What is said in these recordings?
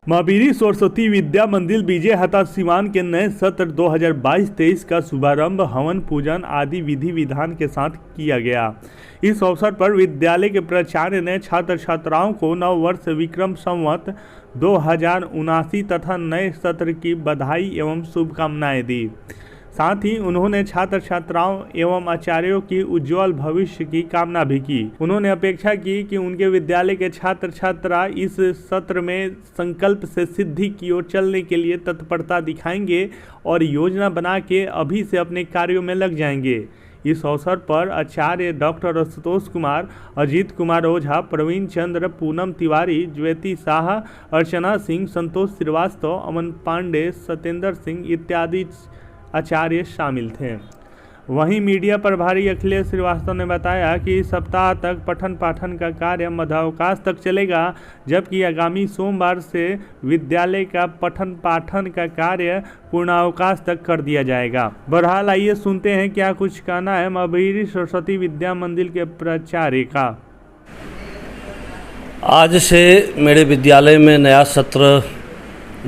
महावीरी सरस्वती विद्या मंदिर विजय हता सिवान के नए सत्र 2022-23 का शुभारंभ हवन पूजन आदि विधि विधान के साथ किया गया। इस अवसर पर विद्यालय के प्राचार्य ने छात्र छात्राओं को नव वर्ष विक्रम संवत 2079 तथा नए सत्र की बधाई एवं शुभकामनाएं दी। साथ ही उन्होंने छात्र छात्राओं एवं आचार्यों की उज्जवल भविष्य की कामना भी की। उन्होंने अपेक्षा की कि उनके विद्यालय के छात्र छात्रा इस सत्र में संकल्प से सिद्धि की ओर चलने के लिए तत्परता दिखाएंगे और योजना बना के अभी से अपने कार्यों में लग जाएंगे। इस अवसर पर आचार्य डॉक्टर आशुतोष कुमार, अजीत कुमार ओझा, प्रवीण चंद्र, पूनम तिवारी, ज्योति शाह, अर्चना सिंह, संतोष श्रीवास्तव, अमन पांडे, सत्येंद्र सिंह इत्यादि आचार्य शामिल थे। वहीं मीडिया प्रभारी अखिलेश श्रीवास्तव ने बताया कि इस सप्ताह तक पठन पाठन का कार्य मध्यावकाश तक चलेगा, जबकि आगामी सोमवार से विद्यालय का पठन पाठन का कार्य पूर्णावकाश तक कर दिया जाएगा। बहरहाल आइए सुनते हैं क्या कुछ कहना है महावीरी सरस्वती विद्या मंदिर के प्राचार्य का। आज से मेरे विद्यालय में नया सत्र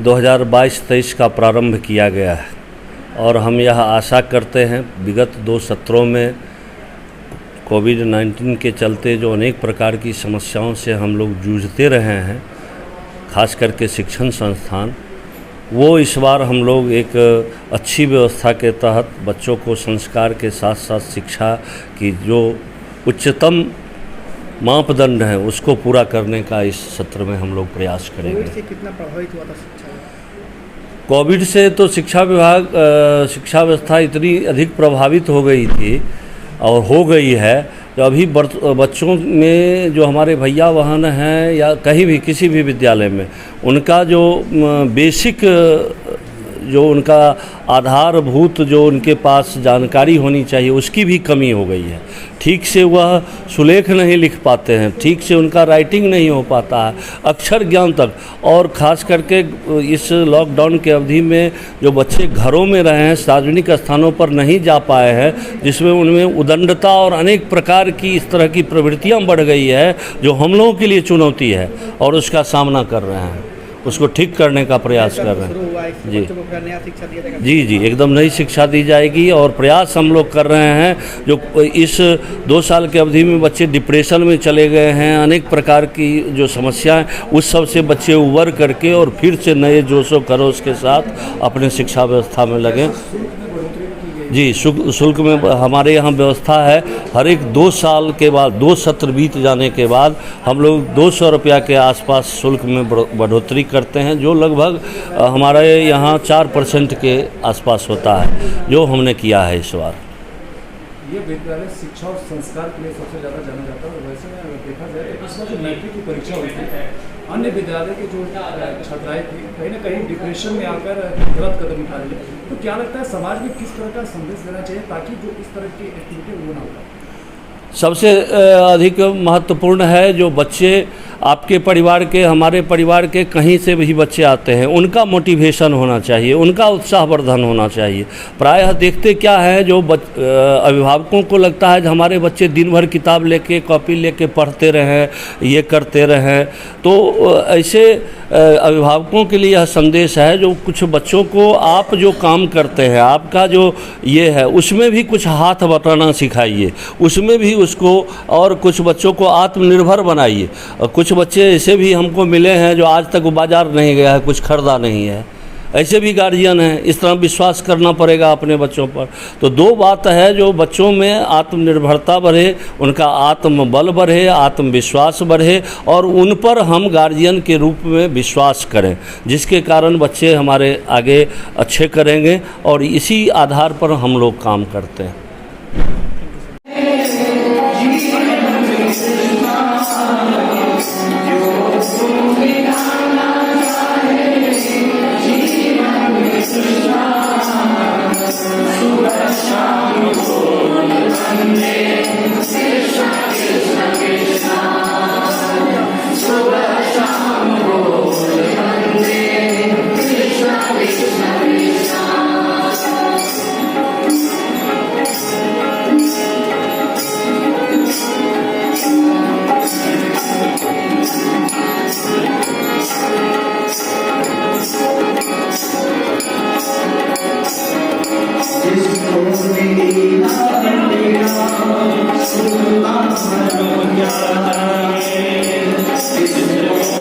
2022-23 का प्रारंभ किया गया है और हम यह आशा करते हैं, विगत 2 सत्रों में कोविड-19 के चलते जो अनेक प्रकार की समस्याओं से हम लोग जूझते रहे हैं, खास करके शिक्षण संस्थान, वो इस बार हम लोग एक अच्छी व्यवस्था के तहत बच्चों को संस्कार के साथ साथ शिक्षा की जो उच्चतम मापदंड है उसको पूरा करने का इस सत्र में हम लोग प्रयास करेंगे। कोविड से कितना प्रभावित हुआ था शिक्षा? कोविड से तो शिक्षा शिक्षा व्यवस्था इतनी अधिक प्रभावित हो गई थी और हो गई है, तो अभी बच्चों में जो हमारे भैया बहन हैं या कहीं भी किसी भी विद्यालय में उनका जो बेसिक जो उनका आधारभूत जो उनके पास जानकारी होनी चाहिए उसकी भी कमी हो गई है। ठीक से वह सुलेख नहीं लिख पाते हैं, ठीक से उनका राइटिंग नहीं हो पाता है, अक्षर ज्ञान तक। और ख़ास करके इस लॉकडाउन के अवधि में जो बच्चे घरों में रहे हैं, सार्वजनिक स्थानों पर नहीं जा पाए हैं, जिसमें उनमें उदंडता और अनेक प्रकार की इस तरह की प्रवृत्तियाँ बढ़ गई है जो हम लोगों के लिए चुनौती है और उसका सामना कर रहे हैं, उसको ठीक करने का प्रयास कर रहे हैं। जी, एकदम नई शिक्षा दी जाएगी और प्रयास हम लोग कर रहे हैं। जो इस 2 साल के अवधि में बच्चे डिप्रेशन में चले गए हैं, अनेक प्रकार की जो समस्याएं, उस सब से बच्चे उबर करके और फिर से नए जोशो खरोश के साथ अपने शिक्षा व्यवस्था में लगें। जी, शुल्क में हमारे यहाँ व्यवस्था है, हर एक 2 साल के बाद 2 सत्र बीत जाने के बाद हम लोग 200 रुपया के आसपास शुल्क में बढ़ोतरी करते हैं, जो लगभग हमारे यहाँ 4% के आसपास होता है, जो हमने किया है इस बार। ये विद्यालय शिक्षा और संस्कार के लिए सबसे ज़्यादा जाना जाता है और वैसे में अगर देखा जाए तो इस बार जो मैट्रिक की परीक्षा हुई थी, अन्य विद्यालय के जो छात्राएं थी कहीं ना कहीं डिप्रेशन में आकर गलत कदम उठा रही है, तो क्या लगता है समाज में किस तरह का संदेश देना चाहिए ताकि जो इस तरह की एक्टिविटी वो ना हो? सबसे अधिक महत्वपूर्ण है जो बच्चे आपके परिवार के, हमारे परिवार के, कहीं से भी बच्चे आते हैं, उनका मोटिवेशन होना चाहिए, उनका उत्साहवर्धन होना चाहिए। प्रायः देखते क्या है, जो अभिभावकों को लगता है कि हमारे बच्चे दिन भर किताब लेके, कॉपी लेके पढ़ते रहें, ये करते रहें, तो ऐसे अभिभावकों के लिए यह संदेश है जो कुछ बच्चों को आप जो काम करते हैं, आपका जो ये है, उसमें भी कुछ हाथ बटाना सिखाइए, उसमें भी उसको, और कुछ बच्चों को आत्मनिर्भर बनाइए। कुछ बच्चे ऐसे भी हमको मिले हैं जो आज तक बाज़ार नहीं गया है, कुछ खरीदा नहीं है, ऐसे भी गार्जियन हैं। इस तरह विश्वास करना पड़ेगा अपने बच्चों पर। तो 2 बात है, जो बच्चों में आत्मनिर्भरता बढ़े, उनका आत्मबल बढ़े, आत्मविश्वास बढ़े और उन पर हम गार्जियन के रूप में विश्वास करें, जिसके कारण बच्चे हमारे आगे अच्छे करेंगे और इसी आधार पर हम लोग काम करते हैं।